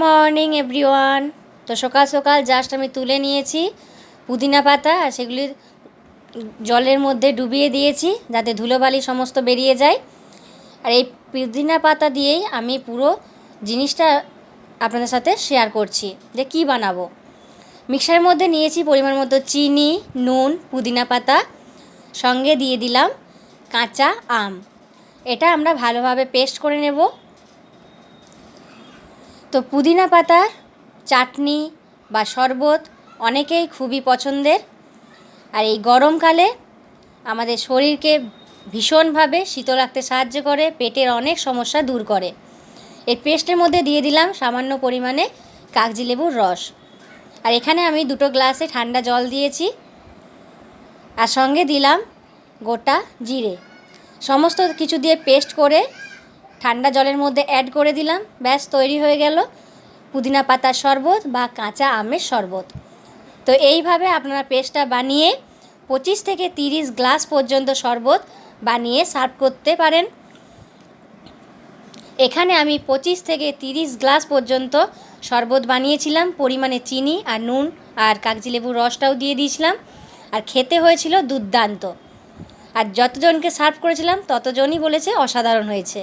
Morning everyone. তো সকাল সকাল জাস্ট আমি তুলে নিয়েছি পুদিনা পাতা আর সেগুলি জলের মধ্যে ডুবিয়ে দিয়েছি যাতে ধুলোবালি সমস্ত বেরিয়ে যায়। আর এই পুদিনা পাতা দিয়েই আমি পুরো জিনিসটা আপনাদের সাথে শেয়ার করছি যে কি বানাবো। মিক্সারের মধ্যে নিয়েছি পরিমাণ মতো চিনি, নুন, পুদিনা পাতা, সঙ্গে দিয়ে দিলাম কাঁচা আম। এটা আমরা ভালোভাবে পেস্ট করে নেব। তো পুদিনা পাতার চাটনি বা শরবত অনেকেই খুবই পছন্দের, আর এই গরমকালে আমাদের শরীরকে ভীষণভাবে শীতল রাখতে সাহায্য করে, পেটের অনেক সমস্যা দূর করে। এই পেস্টের মধ্যে দিয়ে দিলাম সামান্য পরিমাণে কাগজি লেবুর রস, আর এখানে আমি 2 গ্লাসে ঠান্ডা জল দিয়েছি, আর সঙ্গে দিলাম গোটা জিরে। সমস্ত কিছু দিয়ে পেস্ট করে ঠান্ডা জলের মধ্যে অ্যাড করে দিলাম। ব্যাস তৈরি হয়ে গেল পুদিনা পাতার শরবত বা কাঁচা আমের শরবত। তো এইভাবে আপনারা পেস্টটা বানিয়ে 25 থেকে 30 গ্লাস পর্যন্ত শরবত বানিয়ে সার্ভ করতে পারেন। এখানে আমি 25 থেকে 30 গ্লাস পর্যন্ত শরবত বানিয়েছিলাম। পরিমাণে চিনি আর নুন আর কাগজি লেবুর রসটাও দিয়ে দিয়েছিলাম, আর খেতে হয়েছিল দুর্দান্ত। আর যতজনকে সার্ভ করেছিলাম ততজনই বলেছে অসাধারণ হয়েছে।